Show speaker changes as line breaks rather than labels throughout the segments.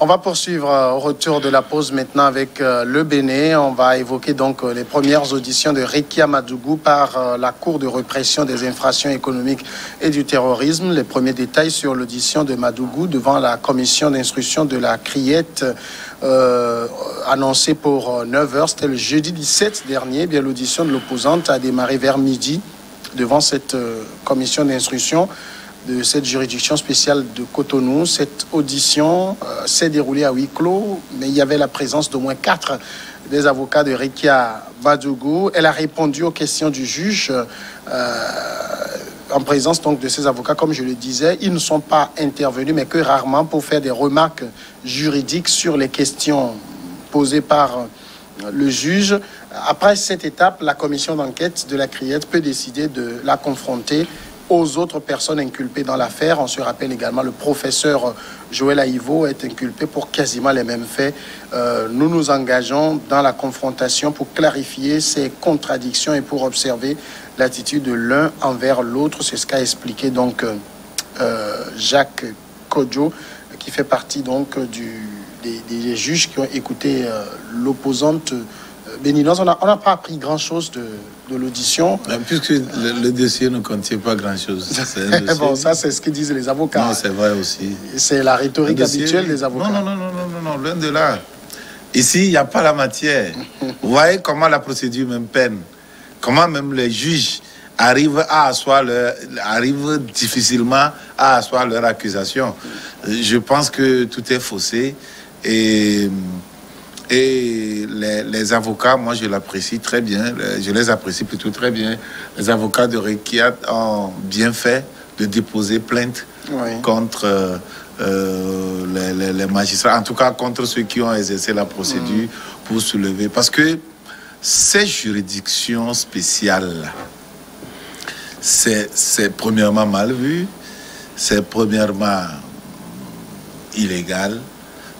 On va poursuivre au retour de la pause maintenant avec le Bénin. On va évoquer donc les premières auditions de Rekia Madougou par la Cour de répression des infractions économiques et du terrorisme. Les premiers détails sur l'audition de Madougou devant la commission d'instruction de la Criette annoncée pour 9h. C'était le jeudi 17 dernier. Bien, l'audition de l'opposante a démarré vers midi devant cette commission d'instruction de cette juridiction spéciale de Cotonou. Cette audition s'est déroulée à huis clos, mais il y avait la présence d'au moins 4 des avocats de Rekia Madougou. Elle a répondu aux questions du juge en présence donc de ces avocats. Comme je le disais, ils ne sont pas intervenus, mais que rarement pour faire des remarques juridiques sur les questions posées par le juge. Après cette étape, la commission d'enquête de la Criette peut décider de la confronter aux autres personnes inculpées dans l'affaire. On se rappelle également le professeur Joël Aïvo est inculpé pour quasiment les mêmes faits. Nous nous engageons dans la confrontation pour clarifier ces contradictions et pour observer l'attitude de l'un envers l'autre. C'est ce qu'a expliqué donc Jacques Kodjo, qui fait partie donc des juges qui ont écouté l'opposante béninoise. On n'a pas appris grand-chose de l'audition.
Puisque le dossier ne contient pas grand-chose.
Bon, ça, c'est ce que disent les avocats.
Non, c'est vrai aussi.
C'est la rhétorique habituelle des avocats.
Non, loin de là. Ici, il n'y a pas la matière. Vous voyez comment la procédure même peine. Comment même les juges arrivent difficilement à asseoir leur accusation. Je pense que tout est faussé. Et les avocats, moi je l'apprécie très bien, je les apprécie plutôt très bien. Les avocats de Rekia ont bien fait de déposer plainte contre les magistrats, en tout cas contre ceux qui ont exercé la procédure pour soulever. Parce que ces juridictions spéciales, c'est premièrement mal vu, c'est premièrement illégal,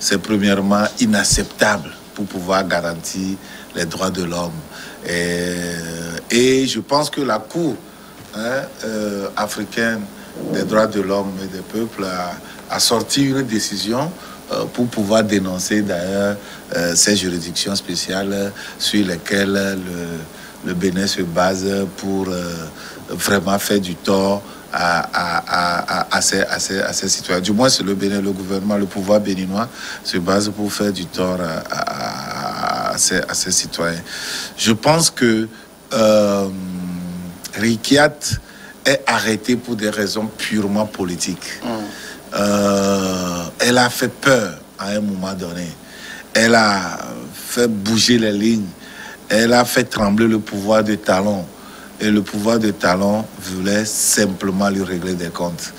c'est premièrement inacceptable pour pouvoir garantir les droits de l'homme. Et je pense que la Cour africaine des droits de l'homme et des peuples a sorti une décision pour pouvoir dénoncer d'ailleurs ces juridictions spéciales sur lesquelles le Bénin se base pour vraiment faire du tort à ces citoyens. Du moins, c'est le Bénin, le gouvernement, le pouvoir béninois se base pour faire du tort à ces citoyens. Je pense que Rikiat est arrêté pour des raisons purement politiques. Elle a fait peur à un moment donné. Elle a fait bouger les lignes. Elle a fait trembler le pouvoir de Talon. Et le pouvoir de Talon voulait simplement lui régler des comptes.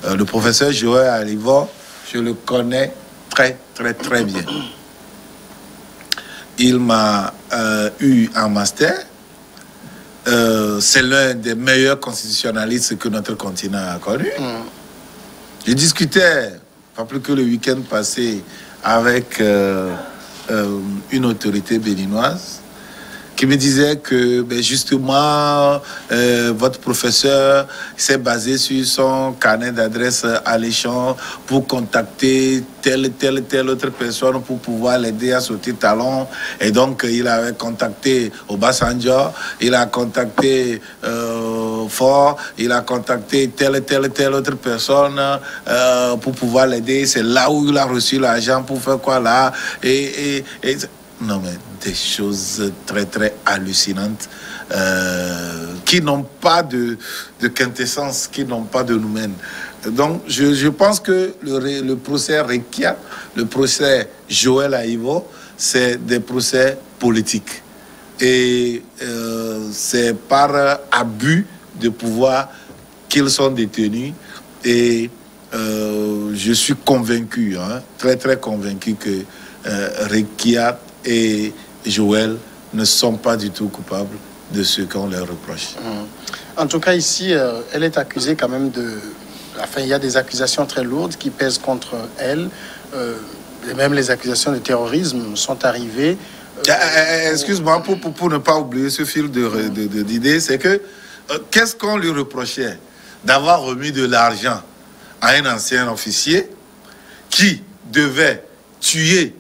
Le professeur Joël Aïvo, je le connais très bien. Il m'a eu en master. C'est l'un des meilleurs constitutionnalistes que notre continent a connu. Je discutais, pas plus que le week-end passé, avec une autorité béninoise qui me disait que justement votre professeur s'est basé sur son carnet d'adresse alléchant pour contacter telle autre personne pour pouvoir l'aider à sauter Talon. Et donc il avait contacté Obasanjo, il a contacté Fort, il a contacté telle autre personne pour pouvoir l'aider. C'est là où il a reçu l'argent pour faire quoi là non, mais des choses très hallucinantes qui n'ont pas de quintessence, qui n'ont pas de noumène. Donc, je pense que le procès Rekia, le procès Joël Aïvo, c'est des procès politiques. Et c'est par abus de pouvoir qu'ils sont détenus. Et je suis convaincu, très convaincu que Rekia et Joël ne sont pas du tout coupables de ce qu'on leur reproche.
En tout cas, ici, elle est accusée quand même de... Enfin, il y a des accusations très lourdes qui pèsent contre elle. Et même les accusations de terrorisme sont arrivées.
Excuse-moi, pour ne pas oublier ce fil d'idées, c'est que qu'est-ce qu'on lui reprochait? D'avoir remis de l'argent à un ancien officier qui devait tuer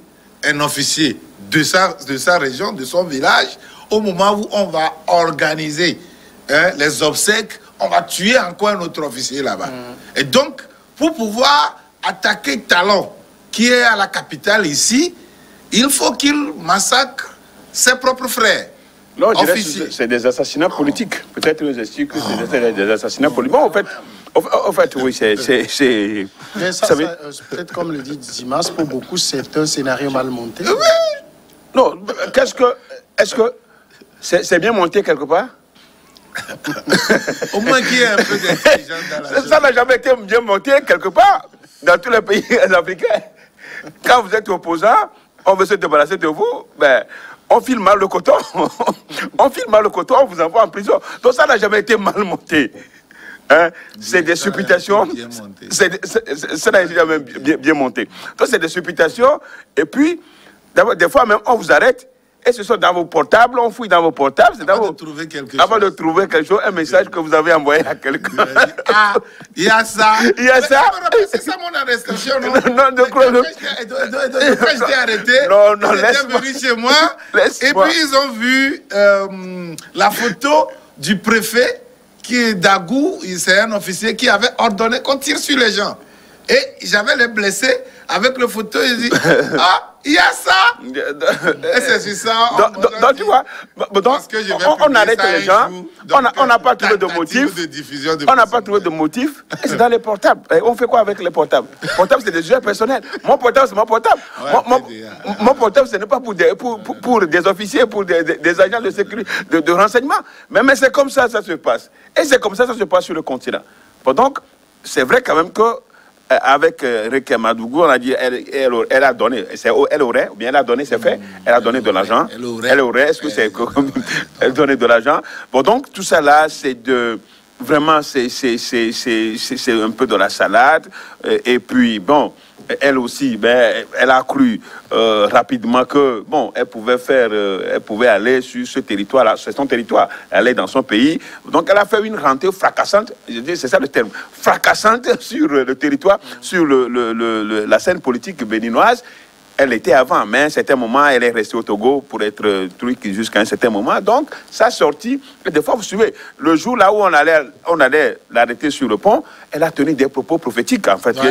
un officier de sa région, de son village, au moment où on va organiser les obsèques, on va tuer encore un autre officier là-bas. Et donc, pour pouvoir attaquer Talon, qui est à la capitale ici, il faut qu'il massacre ses propres frères.
Non, je dirais que c'est des assassinats politiques. Peut-être que c'est des assassinats politiques. Bon, en fait, oui, c'est...
Mais ça peut-être comme le dit Dimas, pour beaucoup, c'est un scénario mal monté.
Oui.
Non, est-ce que c'est bien monté quelque part?
Au moins qu'il y ait un peu d'intelligence dans la chose.
Ça n'a jamais été bien monté quelque part dans tous les pays africains. Quand vous êtes opposant, on veut se débarrasser de vous, ben, on file mal le coton. On file mal le coton, on vous envoie en prison. Donc ça n'a jamais été mal monté. Hein? C'est des supputations. Ça n'a jamais bien monté. Donc c'est des supputations. Et puis, des fois même, on vous arrête. Et ce sont dans vos portables, on fouille dans vos portables. C'est
avant de trouver quelque
chose, un message que vous avez envoyé à quelqu'un.
Ah, il y a ça.
Il y a ça.
C'est ça mon arrestation, non?
Non,
quand j'étais arrêté, ils étaient venus chez moi. Et puis ils ont vu la photo du préfet qui est d'Agou. C'est un officier qui avait ordonné qu'on tire sur les gens. Et j'avais les blessés avec le photo. Ils disent, ah, il y a ça. Et c'est sur ça.
Donc tu vois, on arrête les gens. On n'a pas trouvé de motif. On n'a pas trouvé de motif. C'est dans les portables. Et on fait quoi avec les portables? Portables, c'est des sujets personnels. Mon portable, c'est mon portable. Mon portable, ce n'est pas pour des officiers, pour des agents de sécurité, de renseignement. Mais c'est comme ça ça se passe. Et c'est comme ça se passe sur le continent. Donc, c'est vrai quand même que avec Reké Madougou, on a dit elle a donné, elle aurait, ou bien elle a donné, c'est fait, elle a donné de l'argent. Elle aurait, est-ce que c'est elle donné de l'argent? Bon, donc tout ça là, c'est de vraiment, c'est un peu de la salade. Et puis bon, elle aussi, ben, elle a cru rapidement que bon, elle pouvait aller sur ce territoire-là, c'est son territoire, aller dans son pays. Donc elle a fait une rentrée fracassante, je dis, c'est ça le terme, fracassante sur le territoire, sur la scène politique béninoise. Elle était avant, mais à un certain moment, elle est restée au Togo pour être truc jusqu'à un certain moment. Donc, ça sortit. Et des fois, vous suivez, le jour là où on allait l'arrêter sur le pont, elle a tenu des propos prophétiques, en fait.
Ouais,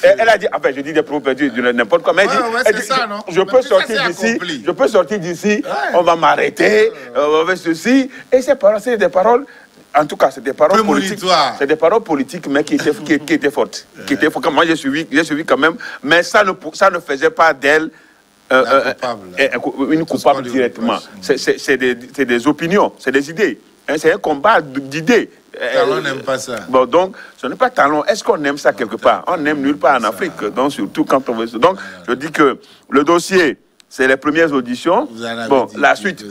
elle a dit,
enfin, je dis des propos prophétiques, n'importe quoi. Mais elle dit,
ça, non?
je peux sortir d'ici, on va m'arrêter, on va faire ceci. Et ces paroles, c'est des paroles. En tout cas, c'est des paroles politiques. C'est des paroles politiques, mais qui étaient fortes. Moi, j'ai suivi quand même, mais ça ne faisait pas d'elle une coupable directement. C'est des opinions, c'est des idées. C'est un combat d'idées.
Talon n'aime pas ça.
Bon, donc, ce n'est pas Talon. Est-ce qu'on aime ça quelque part? On n'aime nulle part en Afrique. Donc, surtout quand on veut. Donc, je dis que le dossier, c'est les premières auditions. Bon, la suite.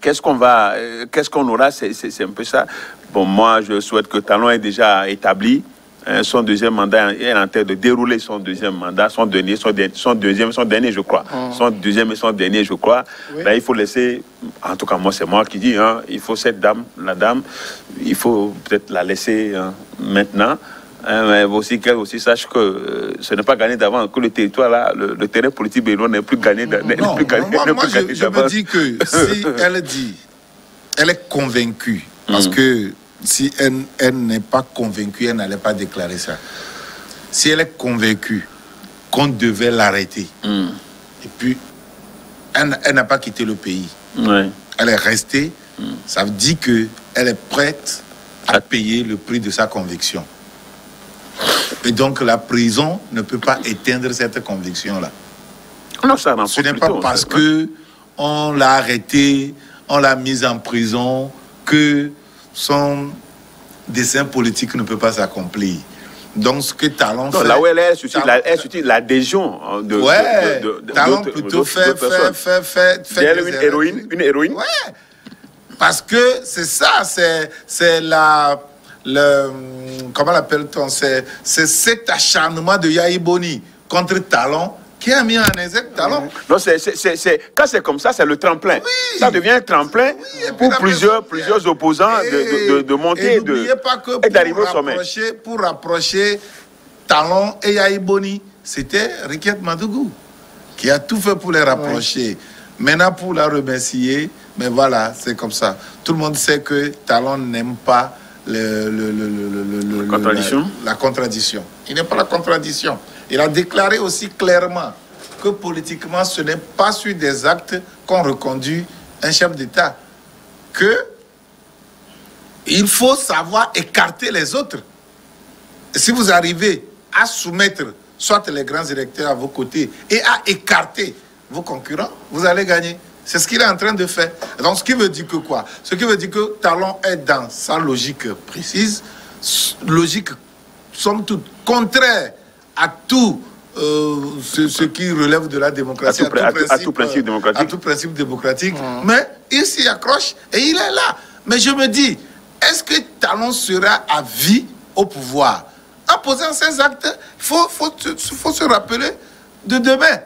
Qu'est-ce qu'on aura, c'est un peu ça. Bon, moi, je souhaite que Talon ait déjà établi son deuxième mandat. Il est en train de dérouler son deuxième mandat, son dernier, je crois. Son deuxième et son dernier, je crois. Oui. Ben, il faut laisser, en tout cas, moi, c'est moi qui dis, hein, il faut cette dame, il faut peut-être la laisser maintenant. Mais aussi qu'elle aussi sache que ce n'est pas gagné d'avant, que le territoire là, le terrain politique béninois n'est plus gagné.
Moi, je me dis que si elle dit, elle est convaincue, parce que si elle n'est pas convaincue, elle n'allait pas déclarer ça. Si elle est convaincue qu'on devait l'arrêter, et puis elle n'a pas quitté le pays, elle est restée, ça veut dire qu'elle est prête à payer le prix de sa conviction. Et donc la prison ne peut pas éteindre cette conviction-là.
Non, ça n'en
Ce n'est pas parce qu'on l'a arrêté, on l'a mise en prison, que son dessein politique ne peut pas s'accomplir. Donc ce que Talon fait...
Là où elle est, c'est l'adhésion de
Talon plutôt fait
une héroïne.
Ouais. Parce que c'est ça, c'est la... comment l'appelle-t-on? C'est cet acharnement de Yahi Boni contre Talon qui a mis en exergue Talon.
Non, quand c'est comme ça, c'est le tremplin. Oui. Ça devient un tremplin pour plusieurs opposants de monter et d'arriver au sommet.
Pour rapprocher Talon et Yahi Boni, c'était Riquette Madougou, qui a tout fait pour les rapprocher. Maintenant, pour la remercier, mais voilà, c'est comme ça. Tout le monde sait que Talon n'aime pas la contradiction. Il n'aime pas la contradiction. Il a déclaré aussi clairement que politiquement, ce n'est pas sur des actes qu'on reconduit un chef d'État. Que il faut savoir écarter les autres. Et si vous arrivez à soumettre soit les grands électeurs à vos côtés et à écarter vos concurrents, vous allez gagner. C'est ce qu'il est en train de faire. Donc, ce qui veut dire que quoi? Ce qui veut dire que Talon est dans sa logique précise, logique, somme toute, contraire à tout ce qui relève de la démocratie,
à tout principe démocratique.
À tout principe démocratique. Mais il s'y accroche et il est là. Mais je me dis, est-ce que Talon sera à vie au pouvoir? En posant ces actes, il faut se rappeler de demain.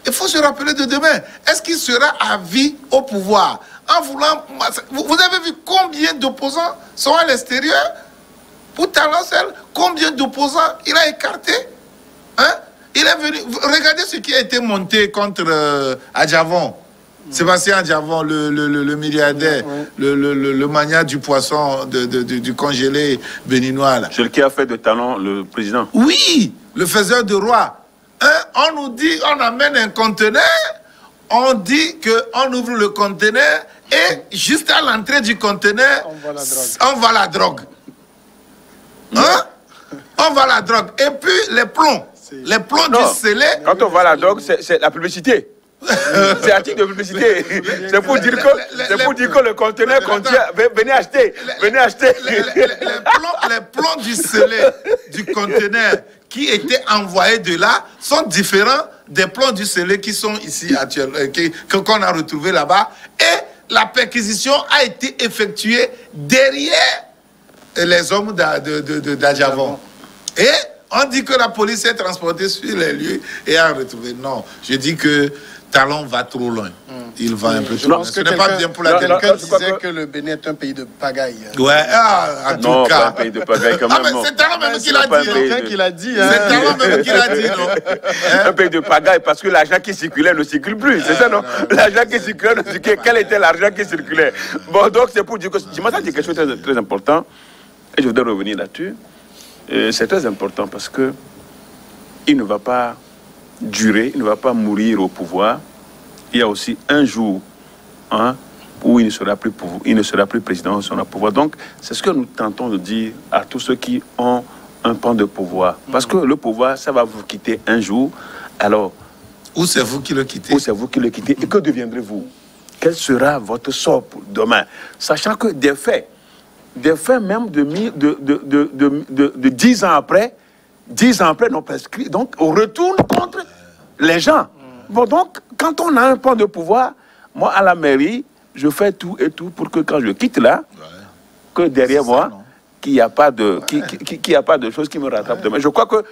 Il faut se rappeler de demain. Est-ce qu'il sera à vie au pouvoir? En voulant... Vous avez vu combien d'opposants sont à l'extérieur? Pour Talon seul, combien d'opposants il a écarté? Hein? Il est venu... Regardez ce qui a été monté contre Adjavon. Sébastien Adjavon, le milliardaire, le magnat du poisson, du congelé béninois.
Celui qui a fait de Talon le président.
Oui, le faiseur de roi. Hein? On nous dit, on amène un conteneur, on dit qu'on ouvre le conteneur et juste à l'entrée du conteneur, on voit la drogue. Hein? On voit la drogue. Et puis les plombs du scellé.
Quand on voit la drogue, c'est la publicité. C'est un titre de publicité. C'est pour dire que le conteneur contient. Venez acheter. Venez acheter.
Les plombs du scellé du conteneur qui étaient envoyés de là sont différents des plombs du scellé qui sont ici actuellement, qu'on a retrouvés là-bas. Et la perquisition a été effectuée derrière les hommes d'Adjavon. Et on dit que la police est transportée sur les lieux et a retrouvé. Non, je dis que Talon va trop loin. Il va un peu trop loin. Ce n'est pas bien pour la
quelqu'un disait que le Bénin est un pays de pagaille.
Ouais, en tout cas.
Pas un pays de pagaille quand même.
Ah, mais c'est Talon même qui l'a dit.
Quelqu'un qui l'a dit.
C'est Talon même qui l'a dit, non?
Un pays de pagaille parce que l'argent qui circulait ne circule plus. C'est ça, non? L'argent qui circulait ne circulait. Quel était l'argent qui circulait? Bon, donc c'est pour dire que. Je m'attends à dire quelque chose de très important. Et je voudrais revenir là-dessus. C'est très important parce que il ne va pas durer, il ne va pas mourir au pouvoir. Il y a aussi un jour où il ne sera plus président, il sera au pouvoir. Donc, c'est ce que nous tentons de dire à tous ceux qui ont un pan de pouvoir. Parce que le pouvoir, ça va vous quitter un jour. Alors,
où c'est vous qui le quittez?
Où c'est vous qui le quittez? Et que deviendrez-vous? Quel sera votre sort pour demain? Sachant que des faits même de 10 ans après, n'ont prescrit. Donc, on retourne contre les gens. Bon, donc, quand on a un pan de pouvoir, moi, à la mairie, je fais tout et tout pour que quand je quitte là, que derrière moi, qu'il n'y a pas de choses qui me rattrapent demain. Je crois que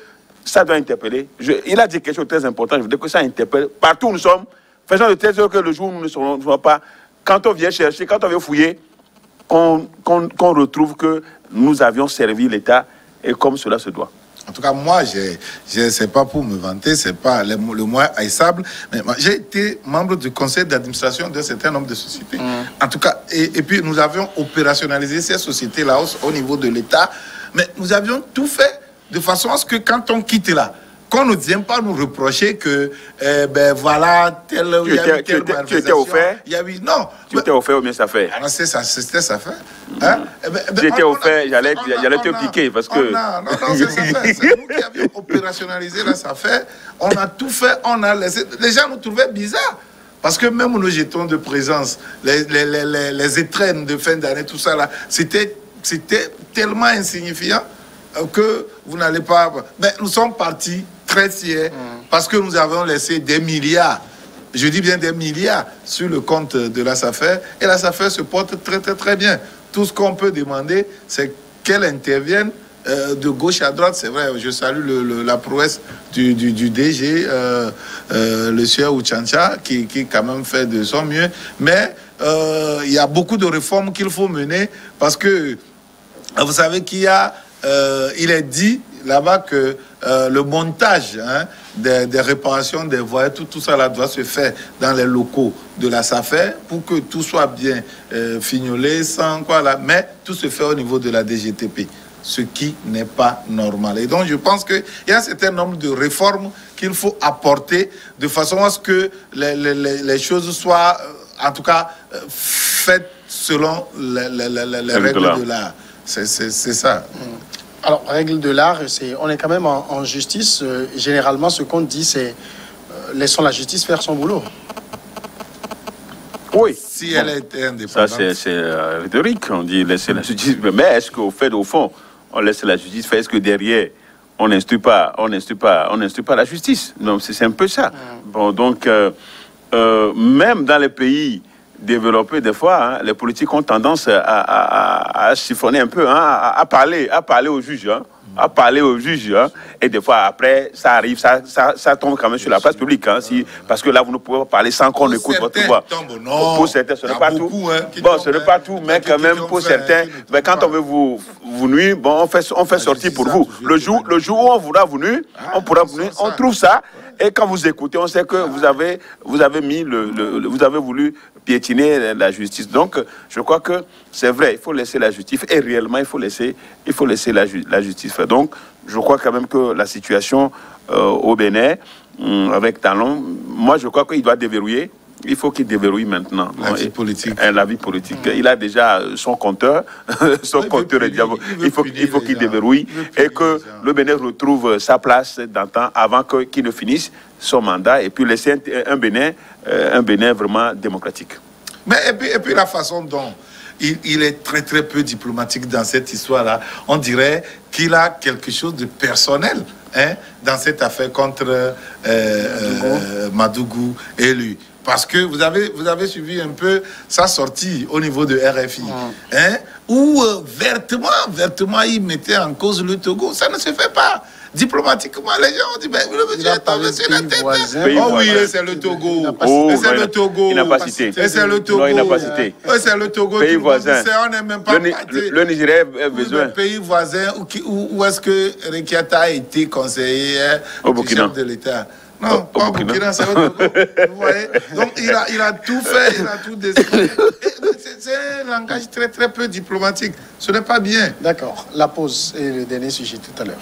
ça doit interpeller. Il a dit quelque chose de très important. Je voudrais que ça interpelle. Partout où nous sommes, faisons de telle sorte que le jour où nous ne serons pas, quand on vient chercher, quand on vient fouiller, qu'on retrouve que nous avions servi l'État et comme cela se doit.
En tout cas, moi, c'est pas pour me vanter, c'est pas le moins haïssable, mais j'ai été membre du conseil d'administration d'un certain nombre de sociétés. En tout cas, et puis nous avions opérationnalisé ces sociétés-là au niveau de l'État, mais nous avions tout fait de façon à ce que quand on quitte là, qu'on ne vienne pas nous reprocher que, ben voilà, tu
étais offert?
Non.
Tu étais offert ou bien ça fait?
Alors, c'était ça fait. Hein?
Tu étais offert, j'allais te piquer parce que...
Non, c'est ça fait. C'est nous qui avions opérationnalisé là, ça fait. On a tout fait, on a laissé... Les gens nous trouvaient bizarres. Parce que même nos jetons de présence, les étrennes de fin d'année, tout ça là, c'était tellement insignifiant que vous n'allez pas... Mais nous sommes partis très fiers parce que nous avons laissé des milliards, je dis bien des milliards, sur le compte de la SAFER, et la SAFER se porte très très très bien. Tout ce qu'on peut demander, c'est qu'elle intervienne de gauche à droite. C'est vrai, je salue la prouesse du DG, le sieur Ouchancha, qui quand même fait de son mieux, mais il y a beaucoup de réformes qu'il faut mener, parce que vous savez qu'il y a... il est dit, là-bas que le montage des réparations des voies, tout ça là doit se faire dans les locaux de la SAFER pour que tout soit bien fignolé, sans quoi là. Mais tout se fait au niveau de la DGTP, ce qui n'est pas normal. Et donc je pense qu'il y a un certain nombre de réformes qu'il faut apporter de façon à ce que les choses soient, en tout cas, faites selon les règles de l'art. C'est ça.
Alors, règle de l'art, on est quand même en justice. Généralement, ce qu'on dit, c'est laissons la justice faire son boulot.
Oui.
Si elle était indépendante.
Ça, c'est rhétorique. On dit laisser la justice. Mais est-ce qu'au fait, au fond, on laisse la justice faire? Est-ce que derrière, on n'instruit pas la justice? Donc, c'est un peu ça. Bon, donc, même dans les pays développés, des fois, les politiques ont tendance à chiffonner un peu, à parler aux juges, et des fois après ça arrive, ça tombe quand même sur la place publique, parce que là vous ne pouvez pas parler sans qu'on écoute votre voix. Pour certains, ce n'est pas tout. Bon, ce n'est pas tout, mais quand même pour certains, mais quand on veut vous nuire, bon, on fait sortir pour vous. Le jour où on voudra vous nuire, on trouve ça. Et quand vous écoutez, on sait que vous avez voulu piétiner la justice. Donc, je crois que c'est vrai, il faut laisser la justice. Et réellement, il faut laisser la justice faire. Donc, je crois quand même que la situation au Bénin, avec Talon, moi, je crois qu'il doit déverrouiller. Il faut qu'il déverrouille maintenant.
La vie politique.
La vie politique. Il a déjà son compteur. Son compteur est diable. Il faut qu'il déverrouille et que le Bénin retrouve sa place d'antan avant qu'il ne finisse son mandat et puis laisser un Bénin vraiment démocratique.
Mais et puis la façon dont il est très très peu diplomatique dans cette histoire-là, on dirait qu'il a quelque chose de personnel dans cette affaire contre Madougou et lui. Parce que vous avez suivi un peu sa sortie au niveau de RFI, où vertement il mettait en cause le Togo. Ça ne se fait pas. Diplomatiquement, les gens ont dit, mais le monsieur est tombé sur la tête. Oh oui, c'est le Togo. C'est le Togo.
Il n'a pas cité.
C'est le Togo.
Non, il n'a pas cité.
C'est le Togo.
Pays voisin.
On n'est même pas
le Nigeria a besoin.
Le pays voisin, où est-ce que Rekiata a été conseiller du chef de l'État? Non, pas au Burkina, c'est au Togo. Vous voyez? Donc, il a tout fait, il a tout décidé. C'est un langage très, très peu diplomatique. Ce n'est pas bien.
D'accord. La pause et le dernier sujet tout à l'heure.